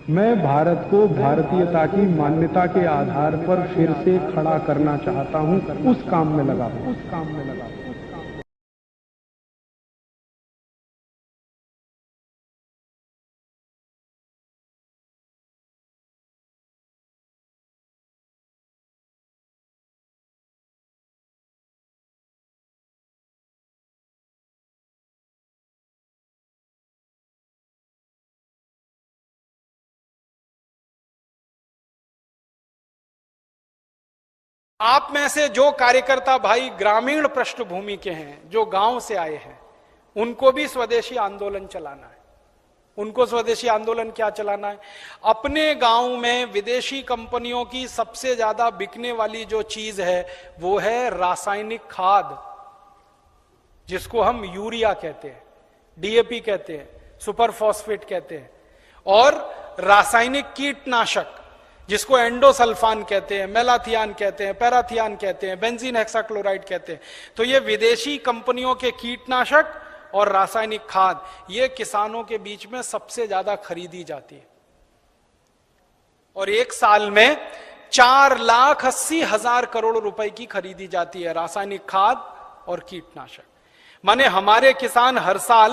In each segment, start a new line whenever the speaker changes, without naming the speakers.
मैं भारत को भारतीयता की मान्यता के आधार पर फिर से खड़ा करना चाहता हूं, उस काम में लगा हूं।
आप में से जो कार्यकर्ता भाई ग्रामीण पृष्ठभूमि के हैं, जो गांव से आए हैं, उनको भी स्वदेशी आंदोलन चलाना है। उनको स्वदेशी आंदोलन क्या चलाना है? अपने गांव में विदेशी कंपनियों की सबसे ज्यादा बिकने वाली जो चीज है वो है रासायनिक खाद, जिसको हम यूरिया कहते हैं, डीएपी कहते हैं, सुपर फॉस्फेट कहते हैं, और रासायनिक कीटनाशक जिसको एंडोसल्फान कहते हैं, मेलाथियान कहते हैं, पैराथियान कहते हैं, बेंजीन हेक्साक्लोराइड कहते हैं। तो ये विदेशी कंपनियों के कीटनाशक और रासायनिक खाद, ये किसानों के बीच में सबसे ज्यादा खरीदी जाती है। और एक साल में 4,80,000 करोड़ रुपए की खरीदी जाती है रासायनिक खाद और कीटनाशक। माने हमारे किसान हर साल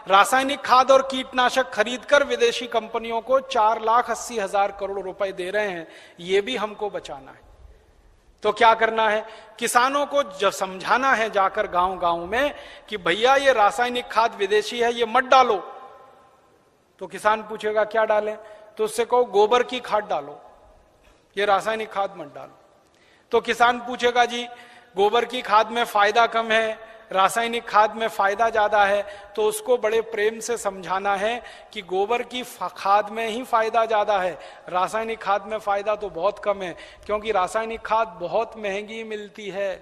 रासायनिक खाद और कीटनाशक खरीदकर विदेशी कंपनियों को 4,80,000 करोड़ रुपए दे रहे हैं। ये भी हमको बचाना है। तो क्या करना है? किसानों को जब समझाना है जाकर गांव गांव में कि भैया ये रासायनिक खाद विदेशी है, ये मत डालो। तो किसान पूछेगा क्या डालें? तो उससे कहो गोबर की खाद डालो, ये रासायनिक खाद मत डालो। तो किसान पूछेगा जी गोबर की खाद में फायदा कम है, रासायनिक खाद में फायदा ज्यादा है। तो उसको बड़े प्रेम से समझाना है कि गोबर की खाद में ही फायदा ज्यादा है, रासायनिक खाद में फायदा तो बहुत कम है, क्योंकि रासायनिक खाद बहुत महंगी मिलती है।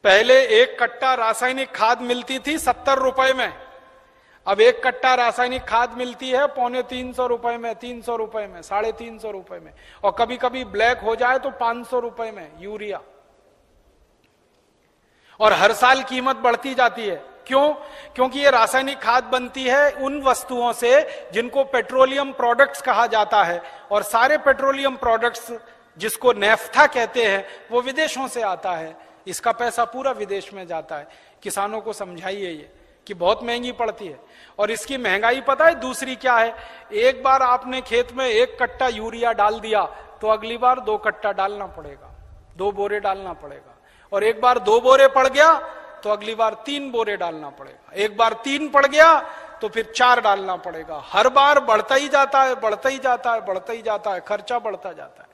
पहले एक कट्टा रासायनिक खाद मिलती थी 70 रुपए में, अब एक कट्टा रासायनिक खाद मिलती है 350 रुपए में, 300 रुपए में, 350 रुपए में, और कभी कभी ब्लैक हो जाए तो 500 रुपए में यूरिया। और हर साल कीमत बढ़ती जाती है। क्यों? क्योंकि ये रासायनिक खाद बनती है उन वस्तुओं से जिनको पेट्रोलियम प्रोडक्ट्स कहा जाता है, और सारे पेट्रोलियम प्रोडक्ट्स जिसको नेफ्था कहते हैं वो विदेशों से आता है। इसका पैसा पूरा विदेश में जाता है। किसानों को समझाइए ये कि बहुत महंगी पड़ती है। और इसकी महंगाई पता है दूसरी क्या है? एक बार आपने खेत में 1 कट्टा यूरिया डाल दिया तो अगली बार 2 कट्टा डालना पड़ेगा, 2 बोरे डालना पड़ेगा। और एक बार 2 बोरे पड़ गया तो अगली बार 3 बोरे डालना पड़ेगा। एक बार 3 पड़ गया तो फिर 4 डालना पड़ेगा। हर बार बढ़ता ही जाता है, बढ़ता ही जाता है, बढ़ता ही जाता है, खर्चा बढ़ता जाता है।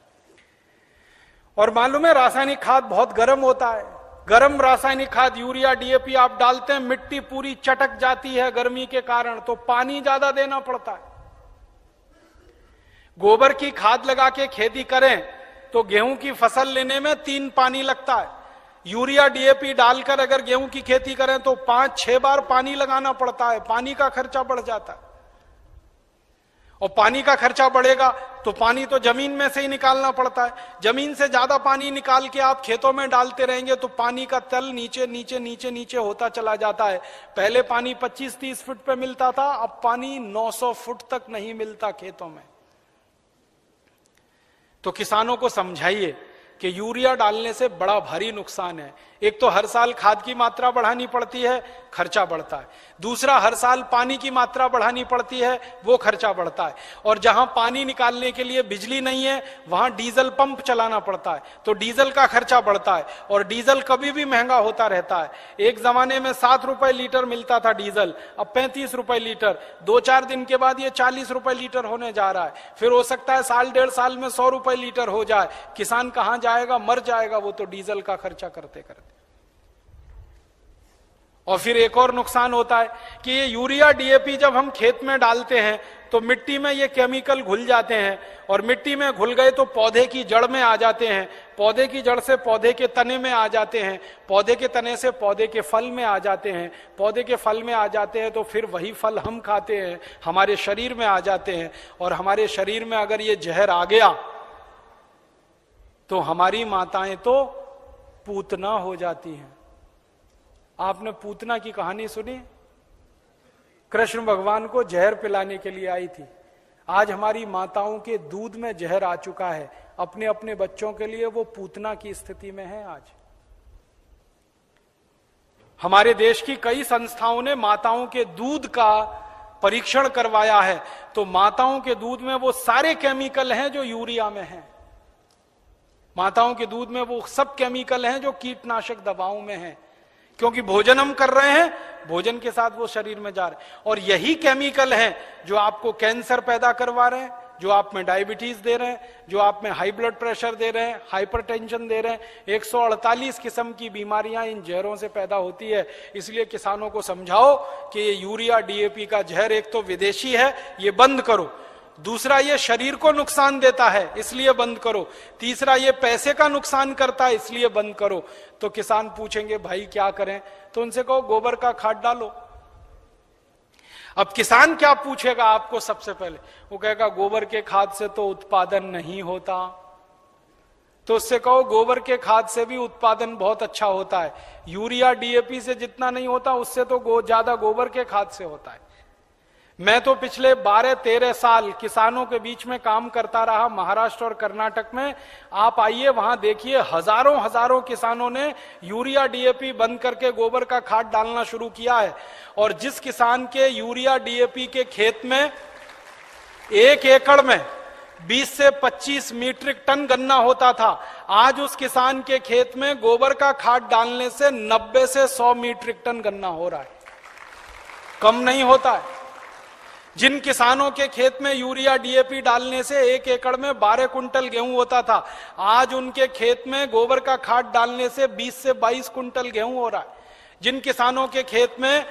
और मालूम है रासायनिक खाद बहुत गर्म होता है। गर्म रासायनिक खाद यूरिया डीएपी आप डालते हैं, मिट्टी पूरी चटक जाती है गर्मी के कारण, तो पानी ज्यादा देना पड़ता है। गोबर की खाद लगा के खेती करें तो गेहूं की फसल लेने में 3 पानी लगता है। यूरिया डीएपी डालकर अगर गेहूं की खेती करें तो 5-6 बार पानी लगाना पड़ता है। पानी का खर्चा बढ़ जाता है। और पानी का खर्चा बढ़ेगा तो पानी तो जमीन में से ही निकालना पड़ता है। जमीन से ज्यादा पानी निकाल के आप खेतों में डालते रहेंगे तो पानी का तल नीचे नीचे नीचे नीचे होता चला जाता है। पहले पानी 25-30 फुट पे मिलता था, अब पानी 900 फुट तक नहीं मिलता खेतों में। तो किसानों को समझाइए कि यूरिया डालने से बड़ा भारी नुकसान है। एक तो हर साल खाद की मात्रा बढ़ानी पड़ती है, खर्चा बढ़ता है। दूसरा, हर साल पानी की मात्रा बढ़ानी पड़ती है, वो खर्चा बढ़ता है। और जहां पानी निकालने के लिए बिजली नहीं है वहां डीजल पंप चलाना पड़ता है, तो डीजल का खर्चा बढ़ता है। और डीजल कभी भी महंगा होता रहता है। एक जमाने में 7 रुपए लीटर मिलता था डीजल, अब 35 रुपए लीटर। 2-4 दिन के बाद ये 40 रुपए लीटर होने जा रहा है। फिर हो सकता है 1.5 साल में 100 रुपए लीटर हो जाए। किसान कहां जाएगा? मर जाएगा वो तो डीजल का खर्चा करते करते। और फिर एक और नुकसान होता है कि ये यूरिया डीएपी जब हम खेत में डालते हैं तो मिट्टी में ये केमिकल घुल जाते हैं, और मिट्टी में घुल गए तो पौधे की जड़ में आ जाते हैं, पौधे की जड़ से पौधे के तने में आ जाते हैं, पौधे के तने से पौधे के फल में आ जाते हैं, पौधे के फल में आ जाते हैं तो फिर वही फल हम खाते हैं, हमारे शरीर में आ जाते हैं। और हमारे शरीर में अगर ये जहर आ गया तो हमारी माताएं तो पूतना हो जाती हैं। आपने पूतना की कहानी सुनी? कृष्ण भगवान को जहर पिलाने के लिए आई थी। आज हमारी माताओं के दूध में जहर आ चुका है, अपने अपने बच्चों के लिए वो पूतना की स्थिति में है। आज हमारे देश की कई संस्थाओं ने माताओं के दूध का परीक्षण करवाया है, तो माताओं के दूध में वो सारे केमिकल हैं जो यूरिया में हैं। माताओं के दूध में वो सब केमिकल हैं जो कीटनाशक दवाओं में हैं, क्योंकि भोजन हम कर रहे हैं, भोजन के साथ वो शरीर में जा रहे हैं, और यही केमिकल हैं जो आपको कैंसर पैदा करवा रहे हैं, जो आप में डायबिटीज दे रहे हैं, जो आप में हाई ब्लड प्रेशर दे रहे हैं, हाइपरटेंशन दे रहे हैं। 148 किस्म की बीमारियां इन जहरों से पैदा होती है। इसलिए किसानों को समझाओ कि ये यूरिया डीएपी का जहर एक तो विदेशी है, ये बंद करो। दूसरा, ये शरीर को नुकसान देता है, इसलिए बंद करो। तीसरा, ये पैसे का नुकसान करता है, इसलिए बंद करो। तो किसान पूछेंगे भाई क्या करें, तो उनसे कहो गोबर का खाद डालो। अब किसान क्या पूछेगा आपको सबसे पहले, वो कहेगा गोबर के खाद से तो उत्पादन नहीं होता। तो उससे कहो गोबर के खाद से भी उत्पादन बहुत अच्छा होता है, यूरिया डीएपी से जितना नहीं होता उससे तो ज्यादा गोबर के खाद से होता है। मैं तो पिछले 12-13 साल किसानों के बीच में काम करता रहा, महाराष्ट्र और कर्नाटक में। आप आइए वहां देखिए, हजारों हजारों किसानों ने यूरिया डीएपी बंद करके गोबर का खाद डालना शुरू किया है। और जिस किसान के यूरिया डीएपी के खेत में 1 एकड़ में 20 से 25 मीट्रिक टन गन्ना होता था, आज उस किसान के खेत में गोबर का खाद डालने से 90 से 100 मीट्रिक टन गन्ना हो रहा है, कम नहीं होता है। जिन किसानों के खेत में यूरिया डीएपी डालने से 1 एकड़ में 12 कुंटल गेहूं होता था, आज उनके खेत में गोबर का खाद डालने से 20 से 22 कुंटल गेहूं हो रहा है। जिन किसानों के खेत में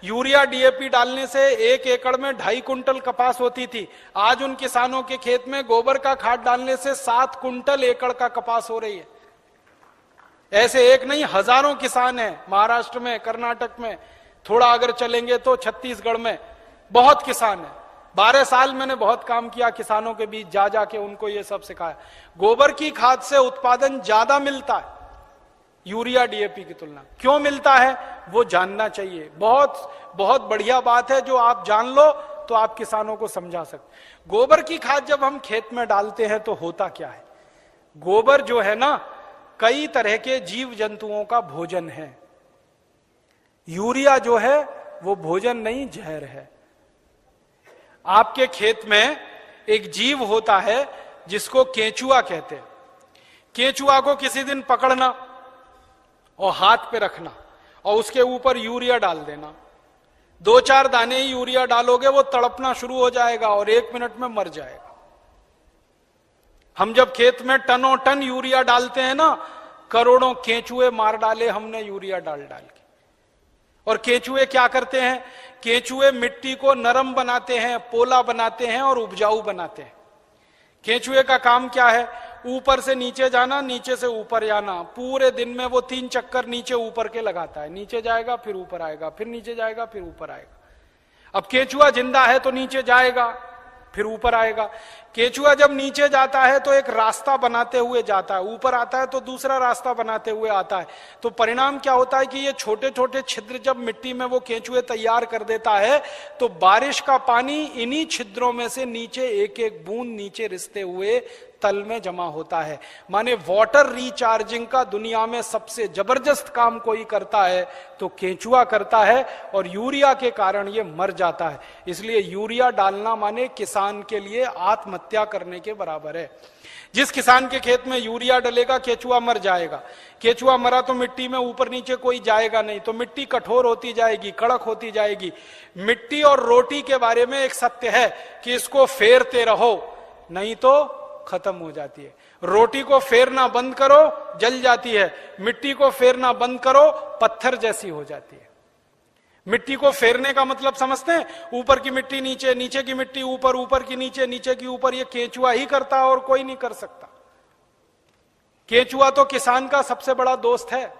यूरिया डीएपी डालने से 1 एकड़ में 2.5 कुंटल कपास होती थी, आज उन किसानों के खेत में गोबर का खाद डालने से 7 कुंटल एकड़ का कपास हो रही है। ऐसे एक नहीं, हजारों किसान हैं महाराष्ट्र में, कर्नाटक में, थोड़ा अगर चलेंगे तो छत्तीसगढ़ में बहुत किसान है। 12 साल मैंने बहुत काम किया किसानों के बीच, जा जाके उनको ये सब सिखाया। गोबर की खाद से उत्पादन ज्यादा मिलता है यूरिया डीएपी की तुलना। क्यों मिलता है वो जानना चाहिए। बहुत बहुत बढ़िया बात है, जो आप जान लो तो आप किसानों को समझा सकते। गोबर की खाद जब हम खेत में डालते हैं तो होता क्या है, गोबर जो है ना कई तरह के जीव जंतुओं का भोजन है। यूरिया जो है वो भोजन नहीं, जहर है। आपके खेत में एक जीव होता है जिसको केंचुआ कहते हैं। केंचुआ को किसी दिन पकड़ना और हाथ पे रखना और उसके ऊपर यूरिया डाल देना। 2-4 दाने ही यूरिया डालोगे, वो तड़पना शुरू हो जाएगा और 1 मिनट में मर जाएगा। हम जब खेत में टनों टन यूरिया डालते हैं ना, करोड़ों केंचुए मार डाले हमने यूरिया डाल डाल के। और केंचुए क्या करते हैं, केंचुए मिट्टी को नरम बनाते हैं, पोला बनाते हैं और उपजाऊ बनाते हैं। केंचुए का काम क्या है, ऊपर से नीचे जाना, नीचे से ऊपर जाना। पूरे दिन में वो 3 चक्कर नीचे ऊपर के लगाता है। नीचे जाएगा फिर ऊपर आएगा, फिर नीचे जाएगा फिर ऊपर आएगा। अब केंचुआ जिंदा है तो नीचे जाएगा फिर ऊपर आएगा। केंचुआ जब नीचे जाता है तो एक रास्ता बनाते हुए जाता है, ऊपर आता है तो दूसरा रास्ता बनाते हुए आता है। तो परिणाम क्या होता है कि ये छोटे छोटे छिद्र जब मिट्टी में वो केंचुए तैयार कर देता है, तो बारिश का पानी इन्हीं छिद्रों में से नीचे एक एक बूंद नीचे रिसते हुए तल में जमा होता है। माने वाटर रिचार्जिंग का दुनिया में सबसे जबरदस्त काम कोई करता है तो केंचुआ करता है, और यूरिया के कारण ये मर जाता है। इसलिए यूरिया डालना माने किसान के लिए आत्महत्या करने के बराबर है। जिस किसान के खेत में यूरिया डलेगा केंचुआ मर जाएगा। केंचुआ मरा तो मिट्टी में ऊपर नीचे कोई जाएगा नहीं, तो मिट्टी कठोर होती जाएगी, कड़क होती जाएगी। मिट्टी और रोटी के बारे में एक सत्य है कि इसको फेरते रहो, नहीं तो खत्म हो जाती है। रोटी को फेरना बंद करो, जल जाती है। मिट्टी को फेरना बंद करो, पत्थर जैसी हो जाती है। मिट्टी को फेरने का मतलब समझते हैं, ऊपर की मिट्टी नीचे, नीचे की मिट्टी ऊपर, ऊपर की नीचे, नीचे की ऊपर। ये केंचुआ ही करता है और कोई नहीं कर सकता। केंचुआ तो किसान का सबसे बड़ा दोस्त है।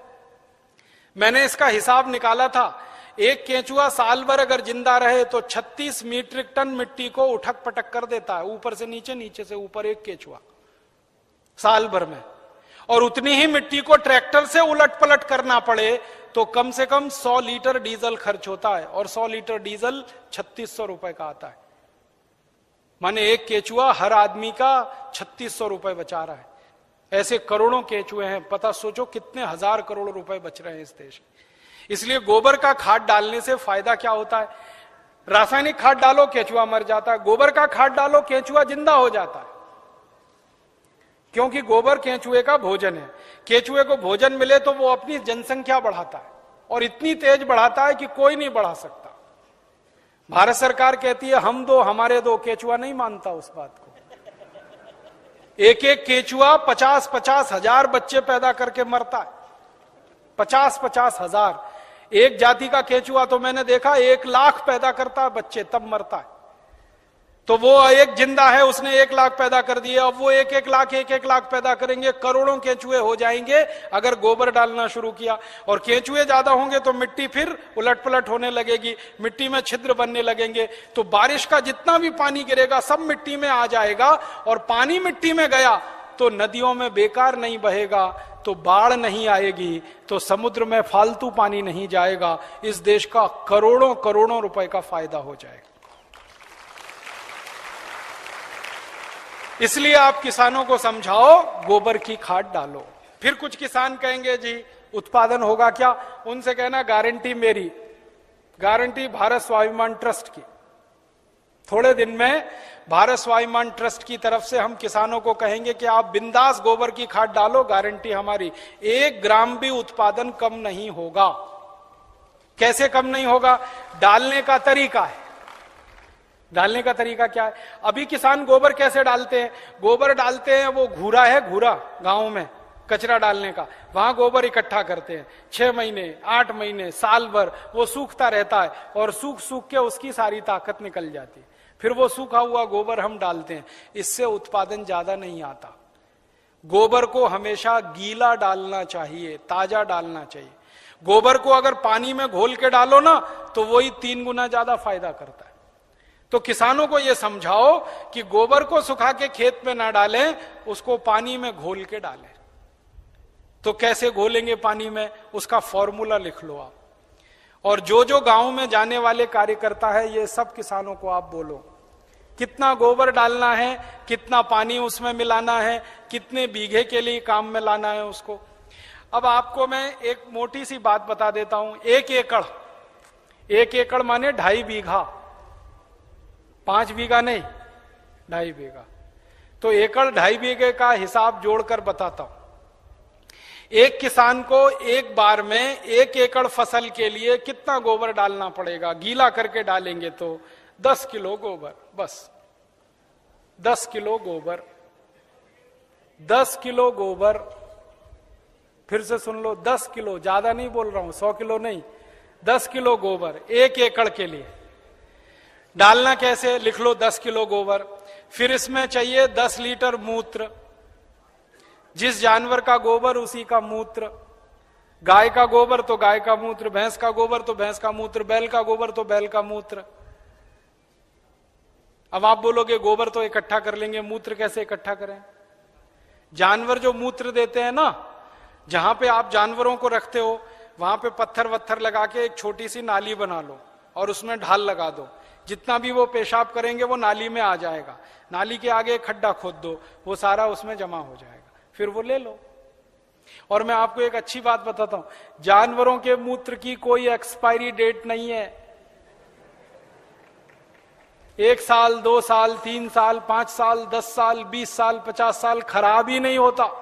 मैंने इसका हिसाब निकाला था, एक केंचुआ साल भर अगर जिंदा रहे तो 36 मीट्रिक टन मिट्टी को उठक पटक कर देता है, ऊपर से नीचे, नीचे से ऊपर, एक केंचुआ साल भर में। और उतनी ही मिट्टी को ट्रैक्टर से उलट पलट करना पड़े तो कम से कम 100 लीटर डीजल खर्च होता है, और 100 लीटर डीजल 3600 रुपए का आता है। माने एक केचुआ हर आदमी का 3600 रुपए बचा रहा है। ऐसे करोड़ों केचुए हैं, पता सोचो कितने हजार करोड़ रुपए बच रहे हैं इस देश में। इसलिए गोबर का खाद डालने से फायदा क्या होता है? रासायनिक खाद डालो केचुआ मर जाता है, गोबर का खाद डालो केचुआ जिंदा हो जाता है, क्योंकि गोबर केचुए का भोजन है। केचुए को भोजन मिले तो वो अपनी जनसंख्या बढ़ाता है, और इतनी तेज बढ़ाता है कि कोई नहीं बढ़ा सकता। भारत सरकार कहती है हम दो हमारे दो, केचुआ नहीं मानता उस बात को। एक एक केचुआ 50-50 हजार बच्चे पैदा करके मरता है, 50-50 हजार। एक जाति का केचुआ तो मैंने देखा 1 लाख पैदा करता है बच्चे, तब मरता है। तो वो एक जिंदा है, उसने 1 लाख पैदा कर दिए, अब वो 1-1 लाख पैदा करेंगे, करोड़ों केचुए हो जाएंगे अगर गोबर डालना शुरू किया। और केचुए ज्यादा होंगे तो मिट्टी फिर उलट पलट होने लगेगी, मिट्टी में छिद्र बनने लगेंगे, तो बारिश का जितना भी पानी गिरेगा सब मिट्टी में आ जाएगा, और पानी मिट्टी में गया तो नदियों में बेकार नहीं बहेगा, तो बाढ़ नहीं आएगी, तो समुद्र में फालतू पानी नहीं जाएगा, इस देश का करोड़ों करोड़ों रुपए का फायदा हो जाएगा। इसलिए आप किसानों को समझाओ गोबर की खाद डालो। फिर कुछ किसान कहेंगे जी उत्पादन होगा क्या? उनसे कहना गारंटी मेरी, गारंटी भारत स्वाभिमान ट्रस्ट की। थोड़े दिन में भारत स्वाभिमान ट्रस्ट की तरफ से हम किसानों को कहेंगे कि आप बिंदास गोबर की खाद डालो, गारंटी हमारी, 1 ग्राम भी उत्पादन कम नहीं होगा। कैसे कम नहीं होगा? डालने का तरीका है। डालने का तरीका क्या है? अभी किसान गोबर कैसे डालते हैं? गोबर डालते हैं, वो घूरा है, घूरा गांव में कचरा डालने का, वहां गोबर इकट्ठा करते हैं, 6 महीने 8 महीने साल भर वो सूखता रहता है, और सूख सूख के उसकी सारी ताकत निकल जाती है। फिर वो सूखा हुआ गोबर हम डालते हैं, इससे उत्पादन ज्यादा नहीं आता। गोबर को हमेशा गीला डालना चाहिए, ताजा डालना चाहिए। गोबर को अगर पानी में घोल के डालो ना तो वही 3 गुना ज्यादा फायदा करता है। तो किसानों को यह समझाओ कि गोबर को सुखा के खेत में ना डालें, उसको पानी में घोल के डालें। तो कैसे घोलेंगे पानी में? उसका फॉर्मूला लिख लो आप, और जो जो गांव में जाने वाले कार्यकर्ता है ये सब किसानों को आप बोलो कितना गोबर डालना है, कितना पानी उसमें मिलाना है, कितने बीघे के लिए काम में लाना है उसको। अब आपको मैं एक मोटी सी बात बता देता हूं। 1 एकड़ माने 2.5 बीघा, 5 बीघा नहीं, 2.5 बीघा। तो एकड़ 2.5 बीघे का हिसाब जोड़कर बताता हूं। एक किसान को एक बार में 1 एकड़ फसल के लिए कितना गोबर डालना पड़ेगा? गीला करके डालेंगे तो 10 किलो गोबर, बस 10 किलो गोबर, 10 किलो गोबर। फिर से सुन लो, 10 किलो, ज्यादा नहीं बोल रहा हूं, 100 किलो नहीं, 10 किलो गोबर 1 एकड़ के लिए। डालना कैसे? लिख लो 10 किलो गोबर। फिर इसमें चाहिए 10 लीटर मूत्र, जिस जानवर का गोबर उसी का मूत्र। गाय का गोबर तो गाय का मूत्र, भैंस का गोबर तो भैंस का मूत्र, बैल का गोबर तो बैल का मूत्र। अब आप बोलोगे गोबर तो इकट्ठा कर लेंगे, मूत्र कैसे इकट्ठा करें? जानवर जो मूत्र देते हैं ना, जहां पे आप जानवरों को रखते हो वहां पे पत्थर वत्थर लगा के एक छोटी सी नाली बना लो और उसमें ढाल लगा दो। जितना भी वो पेशाब करेंगे वो नाली में आ जाएगा। नाली के आगे एक खड्डा खोद दो, वो सारा उसमें जमा हो जाएगा, फिर वो ले लो। और मैं आपको एक अच्छी बात बताता हूं, जानवरों के मूत्र की कोई एक्सपायरी डेट नहीं है। 1 साल, 2 साल, 3 साल, 5 साल, 10 साल, 20 साल, 50 साल खराब ही नहीं होता।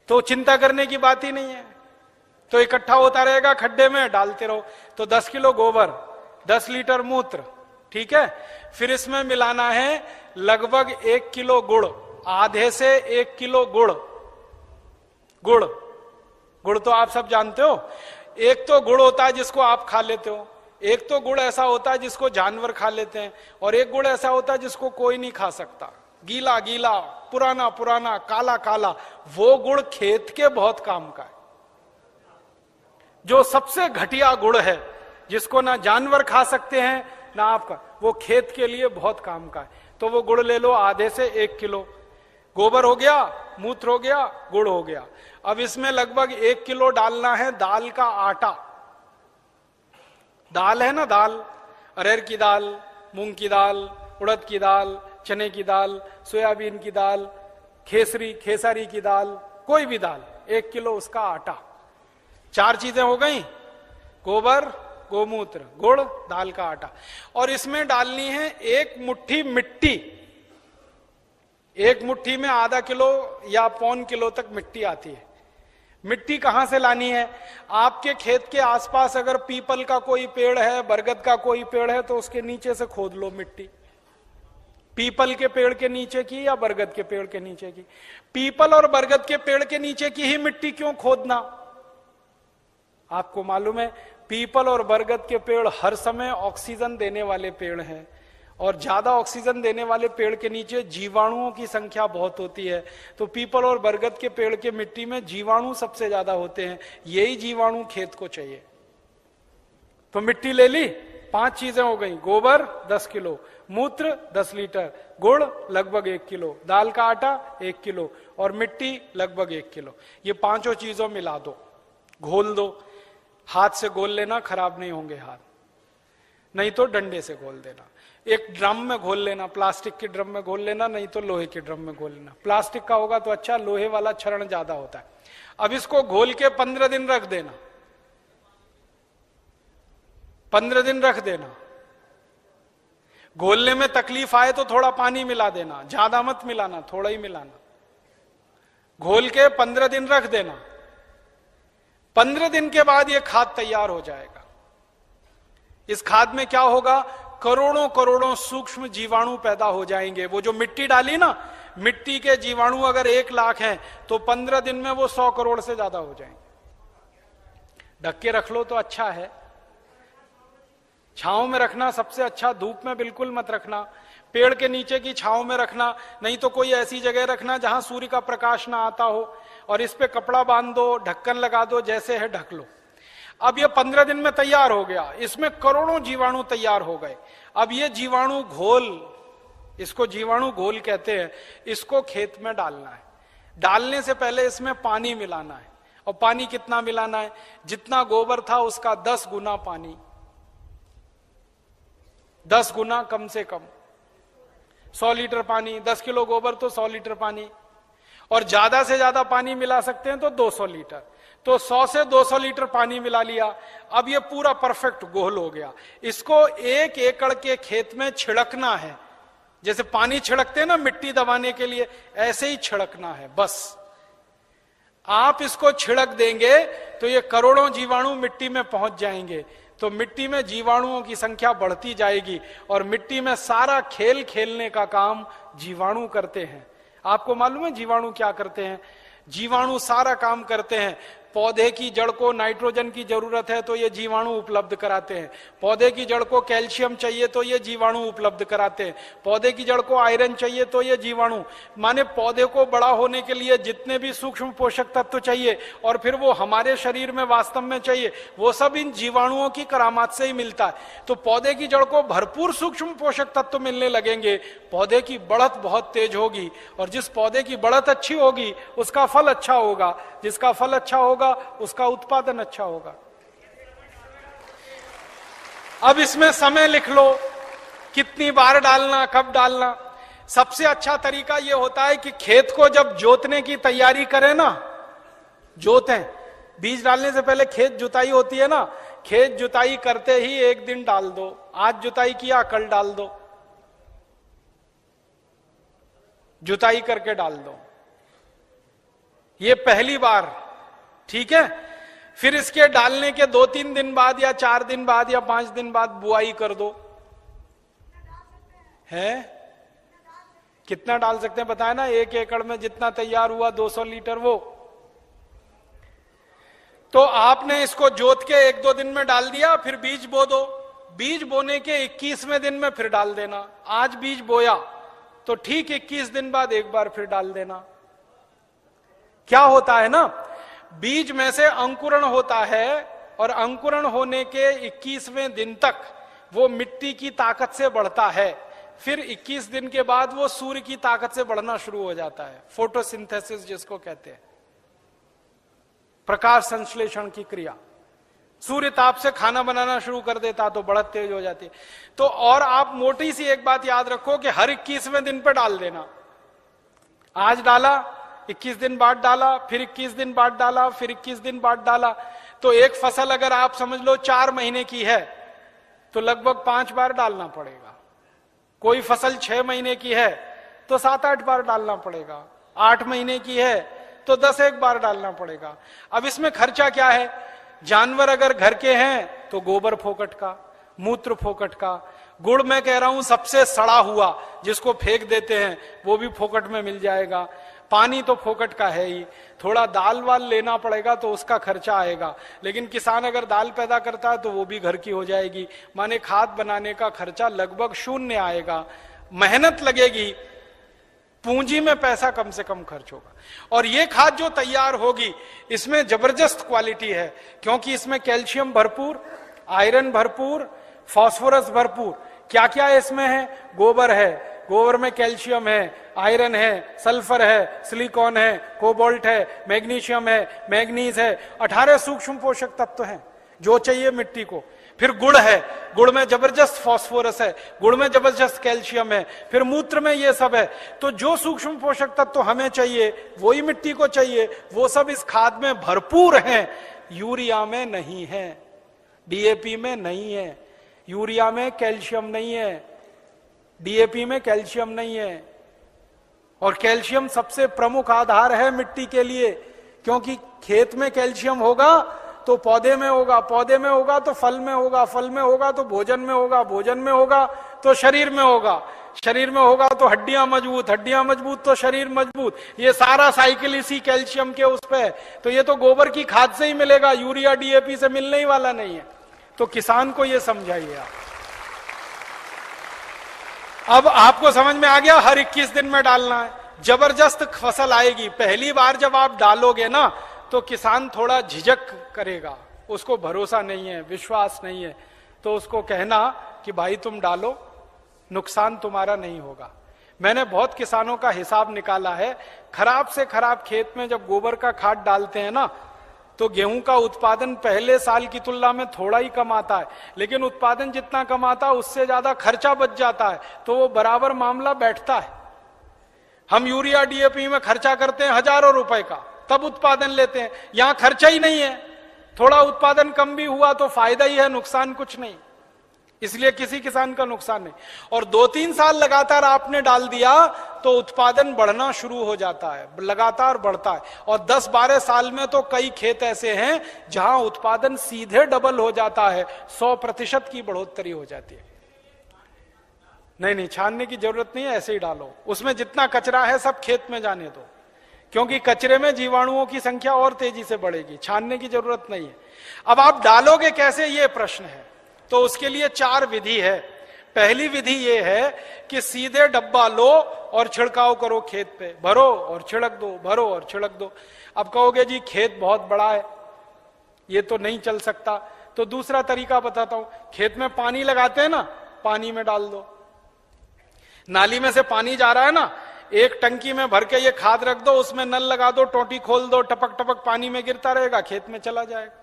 तो चिंता करने की बात ही नहीं है। तो इकट्ठा होता रहेगा खड्डे में, डालते रहो। तो 10 किलो गोबर, 10 लीटर मूत्र, ठीक है। फिर इसमें मिलाना है लगभग 1 किलो गुड़, आधे से 1 किलो गुड़। गुड़ तो आप सब जानते हो। एक तो गुड़ होता है जिसको आप खा लेते हो, एक तो गुड़ ऐसा होता है जिसको जानवर खा लेते हैं, और एक गुड़ ऐसा होता है जिसको कोई नहीं खा सकता। गीला गीला, पुराना पुराना, काला काला, वो गुड़ खेत के बहुत काम का है। जो सबसे घटिया गुड़ है, जिसको ना जानवर खा सकते हैं ना आपका, वो खेत के लिए बहुत काम का है। तो वो गुड़ ले लो, आधे से 1 किलो। गोबर हो गया, मूत्र हो गया, गुड़ हो गया। अब इसमें लगभग 1 किलो डालना है दाल का आटा। दाल है ना, दाल, अरहर की दाल, मूंग की दाल, उड़द की दाल, चने की दाल, सोयाबीन की दाल, खेसारी की दाल, कोई भी दाल, 1 किलो उसका आटा। 4 चीजें हो गई, गोबर, गोमूत्र, गुड़, दाल का आटा। और इसमें डालनी है 1 मुट्ठी मिट्टी। 1 मुट्ठी में आधा किलो या 1.25 किलो तक मिट्टी आती है। मिट्टी कहां से लानी है? आपके खेत के आसपास अगर पीपल का कोई पेड़ है, बरगद का कोई पेड़ है, तो उसके नीचे से खोद लो मिट्टी। पीपल के पेड़ के नीचे की या बरगद के पेड़ के नीचे की? पीपल और बरगद के पेड़ के नीचे की ही मिट्टी क्यों खोदना? आपको मालूम है पीपल और बरगद के पेड़ हर समय ऑक्सीजन देने वाले पेड़ हैं, और ज्यादा ऑक्सीजन देने वाले पेड़ के नीचे जीवाणुओं की संख्या बहुत होती है। तो पीपल और बरगद के पेड़ के मिट्टी में जीवाणु सबसे ज्यादा होते हैं। यही जीवाणु खेत को चाहिए। तो मिट्टी ले ली, 5 चीजें हो गई, गोबर 10 किलो, मूत्र 10 लीटर, गुड़ लगभग 1 किलो, दाल का आटा 1 किलो और मिट्टी लगभग 1 किलो। ये 5 चीजों मिला दो, घोल दो। हाथ से घोल लेना, खराब नहीं होंगे हाथ, नहीं तो डंडे से घोल देना। एक ड्रम में घोल लेना, प्लास्टिक के ड्रम में घोल लेना, नहीं तो लोहे के ड्रम में घोल लेना। प्लास्टिक का होगा तो अच्छा, लोहे वाला क्षरण ज्यादा होता है। अब इसको घोल के 15 दिन रख देना। 15 दिन रख देना। घोलने में तकलीफ आए तो थोड़ा पानी मिला देना, ज्यादा मत मिलाना, थोड़ा ही मिलाना। घोल के 15 दिन रख देना। 15 दिन के बाद यह खाद तैयार हो जाएगा। इस खाद में क्या होगा? करोड़ों करोड़ों सूक्ष्म जीवाणु पैदा हो जाएंगे। वो जो मिट्टी डाली ना, मिट्टी के जीवाणु अगर 1 लाख हैं तो 15 दिन में वो 100 करोड़ से ज्यादा हो जाएंगे। ढक के रख लो तो अच्छा है। छांव में रखना सबसे अच्छा, धूप में बिल्कुल मत रखना। पेड़ के नीचे की छांव में रखना, नहीं तो कोई ऐसी जगह रखना जहां सूर्य का प्रकाश ना आता हो, और इस पे कपड़ा बांध दो, ढक्कन लगा दो, जैसे है ढक लो। अब ये 15 दिन में तैयार हो गया, इसमें करोड़ों जीवाणु तैयार हो गए। अब ये जीवाणु घोल, इसको जीवाणु घोल कहते हैं, इसको खेत में डालना है। डालने से पहले इसमें पानी मिलाना है। और पानी कितना मिलाना है? जितना गोबर था उसका 10 गुना पानी, 10 गुना कम से कम। 100 लीटर पानी, 10 किलो गोबर तो 100 लीटर पानी, और ज्यादा से ज्यादा पानी मिला सकते हैं तो 200 लीटर। तो 100 से 200 लीटर पानी मिला लिया। अब ये पूरा परफेक्ट घोल हो गया। इसको 1 एकड़ के खेत में छिड़कना है। जैसे पानी छिड़कते हैं ना मिट्टी दबाने के लिए, ऐसे ही छिड़कना है बस। आप इसको छिड़क देंगे तो ये करोड़ों जीवाणु मिट्टी में पहुंच जाएंगे। तो मिट्टी में जीवाणुओं की संख्या बढ़ती जाएगी, और मिट्टी में सारा खेल खेलने का काम जीवाणु करते हैं। आपको मालूम है जीवाणु क्या करते हैं? जीवाणु सारा काम करते हैं। पौधे की जड़ को नाइट्रोजन की जरूरत है तो ये जीवाणु उपलब्ध कराते हैं। पौधे की जड़ को कैल्शियम चाहिए तो ये जीवाणु उपलब्ध कराते हैं। पौधे की जड़ को आयरन चाहिए तो ये जीवाणु, माने पौधे को बड़ा होने के लिए जितने भी सूक्ष्म पोषक तत्व चाहिए और फिर वो हमारे शरीर में वास्तव में चाहिए, वो सब इन जीवाणुओं की करामात से ही मिलता है। तो पौधे की जड़ को भरपूर सूक्ष्म पोषक तत्व मिलने लगेंगे, पौधे की बढ़त बहुत तेज होगी, और जिस पौधे की बढ़त अच्छी होगी उसका फल अच्छा होगा, जिसका फल अच्छा होगा उसका उत्पादन अच्छा होगा। अब इसमें समय लिख लो, कितनी बार डालना, कब डालना। सबसे अच्छा तरीका यह होता है कि खेत को जब जोतने की तैयारी करें ना, जोतें, बीज डालने से पहले खेत जुताई होती है ना, खेत जुताई करते ही 1 दिन डाल दो। आज जुताई किया, कल डाल दो, जुताई करके डाल दो। ये पहली बार, ठीक है। फिर इसके डालने के 2-3 दिन बाद या 4 दिन बाद या 5 दिन बाद बुआई कर दो। है कितना डाल सकते हैं बताया ना? 1 एकड़ में जितना तैयार हुआ 200 लीटर वो। तो आपने इसको जोत के 1-2 दिन में डाल दिया, फिर बीज बो दो। बीज बोने के 21वें दिन में फिर डाल देना। आज बीज बोया तो ठीक 21 दिन बाद एक बार फिर डाल देना। क्या होता है ना, बीज में से अंकुरण होता है, और अंकुरण होने के 21वें दिन तक वो मिट्टी की ताकत से बढ़ता है। फिर 21 दिन के बाद वो सूर्य की ताकत से बढ़ना शुरू हो जाता है, फोटोसिंथेसिस जिसको कहते हैं, प्रकाश संश्लेषण की क्रिया। सूर्य ताप से खाना बनाना शुरू कर देता तो बढ़त तेज हो जाती। तो और आप मोटी सी एक बात याद रखो कि हर 21वें दिन पे डाल देना। आज डाला, 21 दिन बाद डाला, फिर 21 दिन बाद डाला, फिर 21 दिन बाद डाला, तो एक फसल अगर आप समझ लो 4 महीने की है तो लगभग 5 बार डालना पड़ेगा। कोई फसल 6 महीने की है तो 7-8 बार डालना पड़ेगा। 8 महीने की है तो 10-1 बार डालना पड़ेगा। अब इसमें खर्चा क्या है? जानवर अगर घर के हैं तो गोबर फोकट का, मूत्र फोकट का, गुड़ मैं कह रहा हूं सबसे सड़ा हुआ जिसको फेंक देते हैं वो भी फोकट में मिल जाएगा। पानी तो फोकट का है ही, थोड़ा दाल वाल लेना पड़ेगा तो उसका खर्चा आएगा, लेकिन किसान अगर दाल पैदा करता है तो वो भी घर की हो जाएगी। माने खाद बनाने का खर्चा लगभग 0 आएगा। मेहनत लगेगी, पूंजी में पैसा कम से कम खर्च होगा। और ये खाद जो तैयार होगी इसमें जबरदस्त क्वालिटी है, क्योंकि इसमें कैल्शियम भरपूर, आयरन भरपूर, फास्फोरस भरपूर। क्या क्या इसमें है? गोबर है, गोबर में कैल्शियम है, आयरन है, सल्फर है, सिलिकॉन है, कोबाल्ट है, मैग्नीशियम है, मैग्नीज है, 18 सूक्ष्म पोषक तत्व हैं जो चाहिए मिट्टी को। फिर गुड़ है, गुड़ में जबरदस्त फास्फोरस है, गुड़ में जबरदस्त कैल्शियम है, फिर मूत्र में ये सब है। तो जो सूक्ष्म पोषक तत्व हमें चाहिए वही मिट्टी को चाहिए, वो सब इस खाद में भरपूर हैं। यूरिया में नहीं है, डीएपी में नहीं है। यूरिया में कैल्शियम नहीं है, डीएपी में कैल्शियम नहीं है। और कैल्शियम सबसे प्रमुख आधार है मिट्टी के लिए, क्योंकि खेत में कैल्शियम होगा तो पौधे में होगा, पौधे में होगा तो फल में होगा, फल में होगा तो भोजन में होगा, भोजन में होगा तो शरीर में होगा, शरीर में होगा तो हड्डियां मजबूत, हड्डियां मजबूत तो शरीर मजबूत। ये सारा साइकिल इसी कैल्शियम के उस पे है। तो ये तो गोबर की खाद से ही मिलेगा, यूरिया डीएपी से मिलने ही वाला नहीं है। तो किसान को ये समझाइए आप। अब आपको समझ में आ गया, हर 21 दिन में डालना है। जबरदस्त फसल आएगी। पहली बार जब आप डालोगे ना तो किसान थोड़ा झिझक करेगा, उसको भरोसा नहीं है, विश्वास नहीं है, तो उसको कहना कि भाई तुम डालो, नुकसान तुम्हारा नहीं होगा। मैंने बहुत किसानों का हिसाब निकाला है, खराब से खराब खेत में जब गोबर का खाद डालते हैं ना तो गेहूं का उत्पादन पहले साल की तुलना में थोड़ा ही कम आता है, लेकिन उत्पादन जितना कम आता है उससे ज्यादा खर्चा बच जाता है, तो वो बराबर मामला बैठता है। हम यूरिया डीएपी में खर्चा करते हैं हजारों रुपए का, तब उत्पादन लेते हैं। यहां खर्चा ही नहीं है, थोड़ा उत्पादन कम भी हुआ तो फायदा ही है, नुकसान कुछ नहीं। इसलिए किसी किसान का नुकसान नहीं। और 2-3 साल लगातार आपने डाल दिया तो उत्पादन बढ़ना शुरू हो जाता है, लगातार बढ़ता है। और 10-12 साल में तो कई खेत ऐसे हैं जहां उत्पादन सीधे डबल हो जाता है, 100% की बढ़ोतरी हो जाती है। नहीं, छानने की जरूरत नहीं है, ऐसे ही डालो। उसमें जितना कचरा है सब खेत में जाने दो, क्योंकि कचरे में जीवाणुओं की संख्या और तेजी से बढ़ेगी। छानने की जरूरत नहीं है। अब आप डालोगे कैसे, ये प्रश्न है। तो उसके लिए 4 विधि है। पहली विधि ये है कि सीधे डब्बा लो और छिड़काव करो खेत पे, भरो और छिड़क दो, भरो और छिड़क दो। अब कहोगे जी खेत बहुत बड़ा है, ये तो नहीं चल सकता। तो दूसरा तरीका बताता हूं, खेत में पानी लगाते हैं ना, पानी में डाल दो। नाली में से पानी जा रहा है ना, एक टंकी में भर के ये खाद रख दो, उसमें नल लगा दो, टोटी खोल दो, टपक टपक पानी में गिरता रहेगा, खेत में चला जाएगा।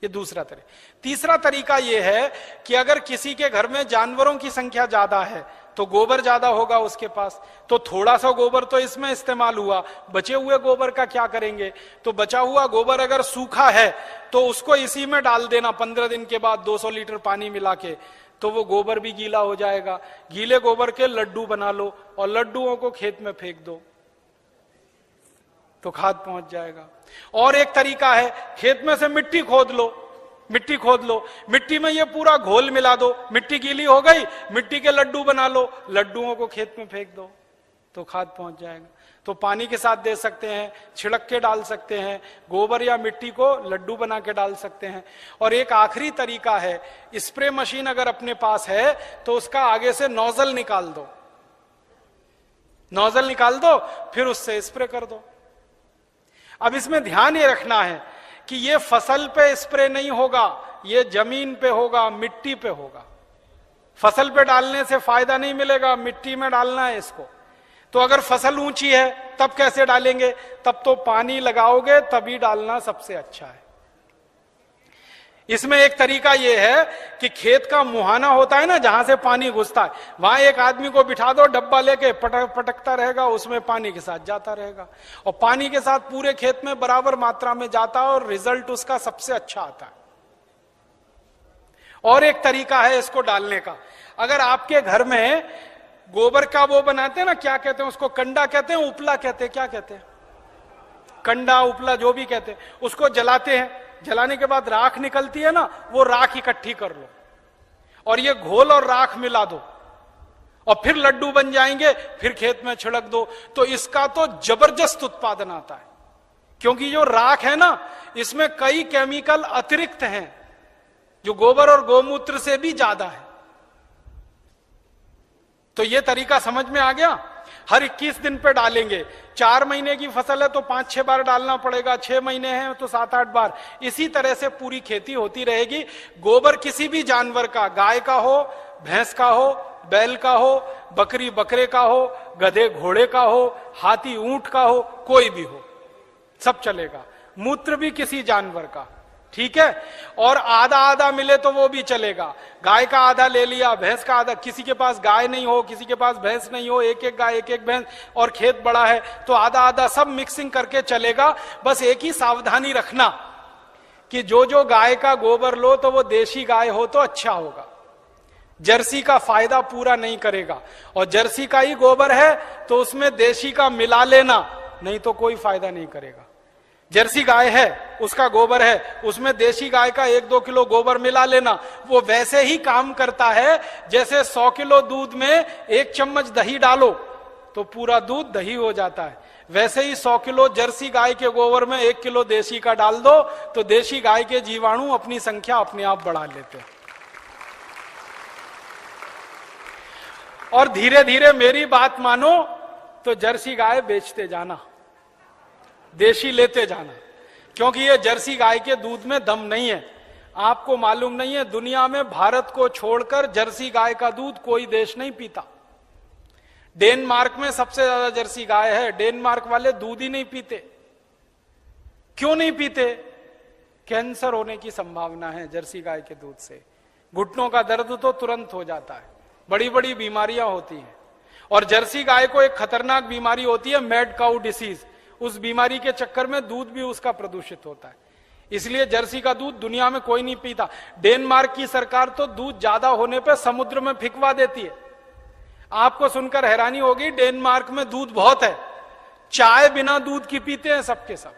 ये दूसरा तरीका। तीसरा तरीका ये है कि अगर किसी के घर में जानवरों की संख्या ज्यादा है तो गोबर ज्यादा होगा उसके पास, तो थोड़ा सा गोबर तो इसमें इस्तेमाल हुआ, बचे हुए गोबर का क्या करेंगे? तो बचा हुआ गोबर अगर सूखा है तो उसको इसी में डाल देना 15 दिन के बाद 200 लीटर पानी मिला के, तो वो गोबर भी गीला हो जाएगा। गीले गोबर के लड्डू बना लो और लड्डुओं को खेत में फेंक दो तो खाद पहुंच जाएगा। और एक तरीका है, खेत में से मिट्टी खोद लो, मिट्टी खोद लो, मिट्टी में ये पूरा घोल मिला दो, मिट्टी गीली हो गई, मिट्टी के लड्डू बना लो, लड्डुओं को खेत में फेंक दो तो खाद पहुंच जाएगा। तो पानी के साथ दे सकते हैं, छिड़क के डाल सकते हैं, गोबर या मिट्टी को लड्डू बना के डाल सकते हैं। और एक आखिरी तरीका है, स्प्रे मशीन अगर अपने पास है तो उसका आगे से नोजल निकाल दो, नोजल निकाल दो, फिर उससे स्प्रे कर दो। अब इसमें ध्यान ये रखना है कि ये फसल पे स्प्रे नहीं होगा, ये जमीन पे होगा, मिट्टी पे होगा। फसल पे डालने से फायदा नहीं मिलेगा, मिट्टी में डालना है इसको। तो अगर फसल ऊंची है तब कैसे डालेंगे? तब तो पानी लगाओगे तभी डालना सबसे अच्छा है। इसमें एक तरीका यह है कि खेत का मुहाना होता है ना, जहां से पानी घुसता है, वहां एक आदमी को बिठा दो, डब्बा लेके पटकता रहेगा, उसमें पानी के साथ जाता रहेगा, और पानी के साथ पूरे खेत में बराबर मात्रा में जाता है और रिजल्ट उसका सबसे अच्छा आता है। और एक तरीका है इसको डालने का, अगर आपके घर में गोबर का वो बनाते हैं ना, क्या कहते हैं उसको, कंडा कहते हैं, उपला कहते हैं, क्या कहते हैं, कंडा उपला जो भी कहते हैं, उसको जलाते हैं, जलाने के बाद राख निकलती है ना, वो राख इकट्ठी कर लो और ये घोल और राख मिला दो और फिर लड्डू बन जाएंगे, फिर खेत में छिड़क दो, तो इसका तो जबरदस्त उत्पादन आता है। क्योंकि जो राख है ना, इसमें कई केमिकल अतिरिक्त हैं जो गोबर और गोमूत्र से भी ज्यादा है। तो ये तरीका समझ में आ गया। हर 21 दिन पे डालेंगे, 4 महीने की फसल है तो 5-6 बार डालना पड़ेगा, 6 महीने हैं तो 7-8 बार, इसी तरह से पूरी खेती होती रहेगी। गोबर किसी भी जानवर का, गाय का हो, भैंस का हो, बैल का हो, बकरी बकरे का हो, गधे घोड़े का हो, हाथी ऊंट का हो, कोई भी हो, सब चलेगा। मूत्र भी किसी जानवर का, ठीक है, और आधा आधा मिले तो वो भी चलेगा। गाय का आधा ले लिया, भैंस का आधा, किसी के पास गाय नहीं हो, किसी के पास भैंस नहीं हो, एक एक गाय एक एक भैंस, और खेत बड़ा है तो आधा आधा, सब मिक्सिंग करके चलेगा। बस एक ही सावधानी रखना कि जो जो गाय का गोबर लो तो वो देशी गाय हो तो अच्छा होगा, जर्सी का फायदा पूरा नहीं करेगा, और जर्सी का ही गोबर है तो उसमें देशी का मिला लेना, नहीं तो कोई फायदा नहीं करेगा। जर्सी गाय है, उसका गोबर है, उसमें देशी गाय का 1-2 किलो गोबर मिला लेना, वो वैसे ही काम करता है जैसे 100 किलो दूध में 1 चम्मच दही डालो तो पूरा दूध दही हो जाता है। वैसे ही 100 किलो जर्सी गाय के गोबर में 1 किलो देशी का डाल दो तो देशी गाय के जीवाणु अपनी संख्या अपने आप बढ़ा लेते हैं। और धीरे धीरे मेरी बात मानो तो जर्सी गाय बेचते जाना, देशी लेते जाना, क्योंकि ये जर्सी गाय के दूध में दम नहीं है। आपको मालूम नहीं है, दुनिया में भारत को छोड़कर जर्सी गाय का दूध कोई देश नहीं पीता। डेनमार्क में सबसे ज्यादा जर्सी गाय है, डेनमार्क वाले दूध ही नहीं पीते। क्यों नहीं पीते? कैंसर होने की संभावना है जर्सी गाय के दूध से, घुटनों का दर्द तो तुरंत हो जाता है, बड़ी बड़ी बीमारियां होती हैं। और जर्सी गाय को एक खतरनाक बीमारी होती है, मैड काउ डिसीज, उस बीमारी के चक्कर में दूध भी उसका प्रदूषित होता है, इसलिए जर्सी का दूध दुनिया में कोई नहीं पीता। डेनमार्क की सरकार तो दूध ज्यादा होने पर समुद्र में फेंकवा देती है। आपको सुनकर हैरानी होगी, डेनमार्क में दूध बहुत है, चाय बिना दूध की पीते हैं सबके सब,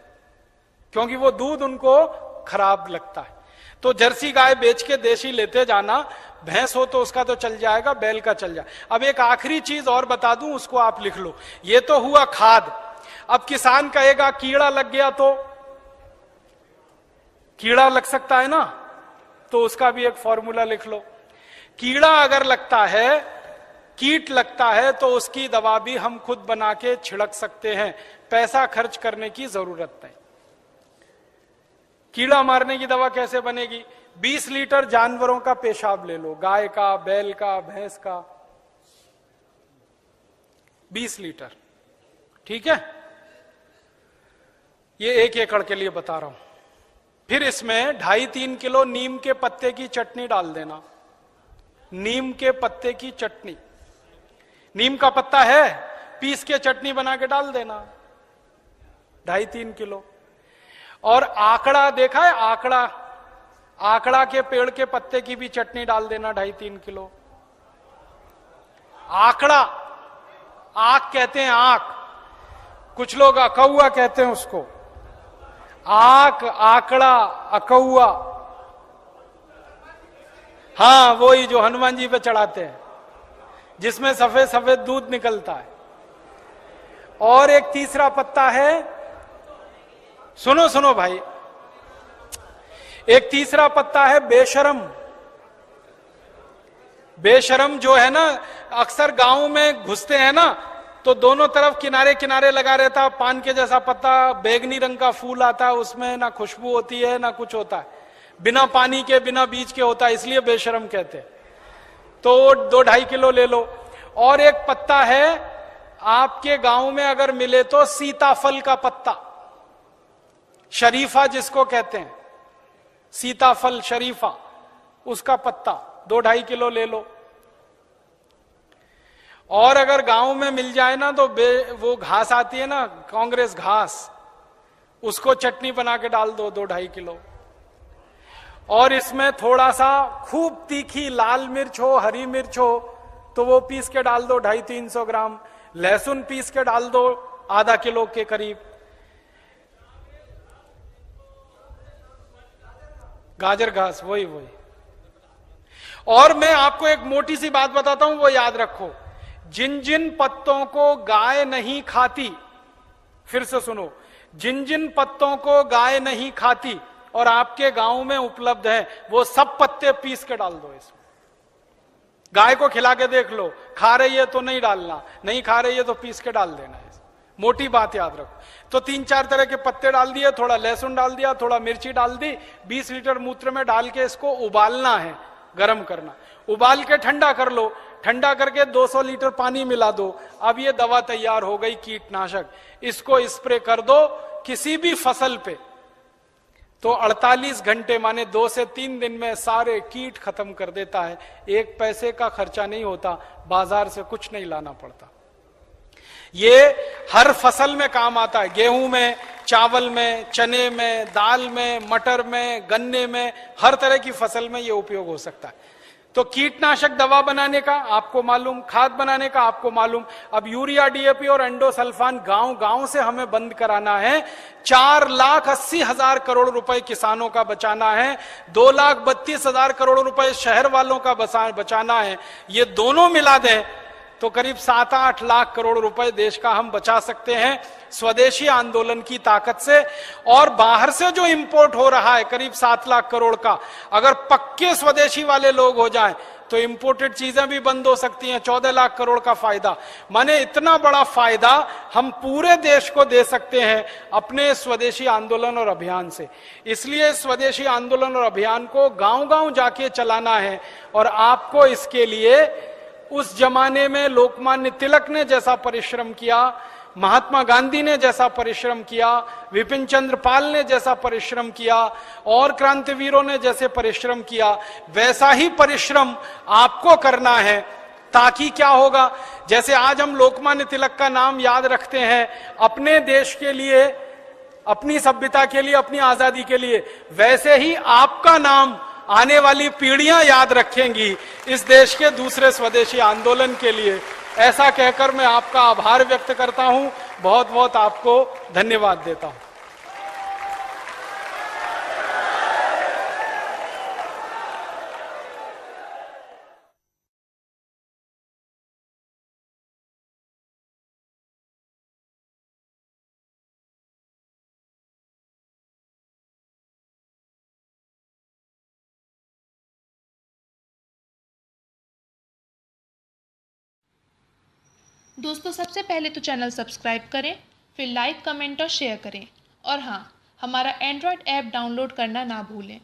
क्योंकि वो दूध उनको खराब लगता है। तो जर्सी गाय बेच के देशी लेते जाना, भैंस हो तो उसका तो चल जाएगा, बैल का चल जाए। अब एक आखिरी चीज और बता दूं, उसको आप लिख लो। ये तो हुआ खाद। अब किसान कहेगा कीड़ा लग गया तो, कीड़ा लग सकता है ना, तो उसका भी एक फॉर्मूला लिख लो। कीड़ा अगर लगता है, कीट लगता है, तो उसकी दवा भी हम खुद बना के छिड़क सकते हैं, पैसा खर्च करने की जरूरत नहीं। कीड़ा मारने की दवा कैसे बनेगी? 20 लीटर जानवरों का पेशाब ले लो, गाय का, बैल का, भैंस का, 20 लीटर, ठीक है? ये 1 एकड़ के लिए बता रहा हूं। फिर इसमें 2.5-3 किलो नीम के पत्ते की चटनी डाल देना, नीम के पत्ते की चटनी, नीम का पत्ता है, पीस के चटनी बना के डाल देना, 2.5-3 किलो। और आकड़ा देखा है, आकड़ा, आकड़ा के पेड़ के पत्ते की भी चटनी डाल देना, 2.5-3 किलो। आकड़ा, आक कहते हैं, आक, कुछ लोग अकौआ कहते हैं उसको, आक, आकड़ा, अकौआ, हाँ वही जो हनुमान जी पे चढ़ाते हैं, जिसमें सफेद सफेद दूध निकलता है। और एक तीसरा पत्ता है, सुनो सुनो भाई, एक तीसरा पत्ता है बेशरम। बेशरम जो है ना, अक्सर गांव में घुसते हैं ना, तो दोनों तरफ किनारे किनारे लगा रहता, पान के जैसा पत्ता, बैगनी रंग का फूल आता है, उसमें ना खुशबू होती है ना कुछ होता है, बिना पानी के बिना बीज के होता है, इसलिए बेशरम कहते हैं। तो 2-2.5 किलो ले लो। और एक पत्ता है आपके गांव में अगर मिले तो, सीताफल का पत्ता, शरीफा जिसको कहते हैं, सीताफल शरीफा, उसका पत्ता 2-2.5 किलो ले लो। और अगर गांव में मिल जाए ना तो वो घास आती है ना, कांग्रेस घास, उसको चटनी बना के डाल दो 2-2.5 किलो। और इसमें थोड़ा सा खूब तीखी लाल मिर्च हो, हरी मिर्च हो तो वो पीस के डाल दो 250-300 ग्राम। लहसुन पीस के डाल दो आधा किलो के करीब। गाजर घास, वही। और मैं आपको एक मोटी सी बात बताता हूं, वो याद रखो। जिन जिन पत्तों को गाय नहीं खाती, फिर से सुनो, जिन जिन पत्तों को गाय नहीं खाती और आपके गांव में उपलब्ध है, वो सब पत्ते पीस के डाल दो इसमें। गाय को खिला के देख लो, खा रही है तो नहीं डालना, नहीं खा रही है तो पीस के डाल देना है। मोटी बात याद रखो। तो 3-4 तरह के पत्ते डाल दिए, थोड़ा लहसुन डाल दिया, थोड़ा मिर्ची डाल दी, 20 लीटर मूत्र में डाल के इसको उबालना है, गर्म करना। उबाल के ठंडा कर लो, ठंडा करके 200 लीटर पानी मिला दो। अब ये दवा तैयार हो गई, कीटनाशक। इसको स्प्रे कर दो किसी भी फसल पे, तो 48 घंटे माने 2 से 3 दिन में सारे कीट खत्म कर देता है। 1 पैसे का खर्चा नहीं होता, बाजार से कुछ नहीं लाना पड़ता। ये हर फसल में काम आता है, गेहूं में, चावल में, चने में, दाल में, मटर में, गन्ने में, हर तरह की फसल में ये उपयोग हो सकता है। तो कीटनाशक दवा बनाने का आपको मालूम, खाद बनाने का आपको मालूम। अब यूरिया, डीएपी और एंडोसल्फान गांव गांव से हमें बंद कराना है। 4,80,000 करोड़ रुपए किसानों का बचाना है, 2,32,000 करोड़ रुपए शहर वालों का बचाना है। ये दोनों मिला दें तो करीब 7-8 लाख करोड़ रुपए देश का हम बचा सकते हैं स्वदेशी आंदोलन की ताकत से। और बाहर से जो इंपोर्ट हो रहा है करीब 7 लाख करोड़ का, अगर पक्के स्वदेशी वाले लोग हो जाएं तो इंपोर्टेड चीजें भी बंद हो सकती हैं। 14 लाख करोड़ का फायदा, माने इतना बड़ा फायदा हम पूरे देश को दे सकते हैं अपने स्वदेशी आंदोलन और अभियान से। इसलिए स्वदेशी आंदोलन और अभियान को गांव गांव जाके चलाना है। और आपको इसके लिए उस जमाने में लोकमान्य तिलक ने जैसा परिश्रम किया, महात्मा गांधी ने जैसा परिश्रम किया, विपिन चंद्र पाल ने जैसा परिश्रम किया और क्रांतिवीरों ने जैसे परिश्रम किया, वैसा ही परिश्रम आपको करना है। ताकि क्या होगा, जैसे आज हम लोकमान्य तिलक का नाम याद रखते हैं अपने देश के लिए, अपनी सभ्यता के लिए, अपनी आजादी के लिए, वैसे ही आपका नाम आने वाली पीढ़ियां याद रखेंगी इस देश के दूसरे स्वदेशी आंदोलन के लिए। ऐसा कहकर मैं आपका आभार व्यक्त करता हूं, बहुत बहुत आपको धन्यवाद देता हूं।
दोस्तों, सबसे पहले तो चैनल सब्सक्राइब करें, फिर लाइक, कमेंट और शेयर करें। और हाँ, हमारा एंड्रॉयड ऐप डाउनलोड करना ना भूलें।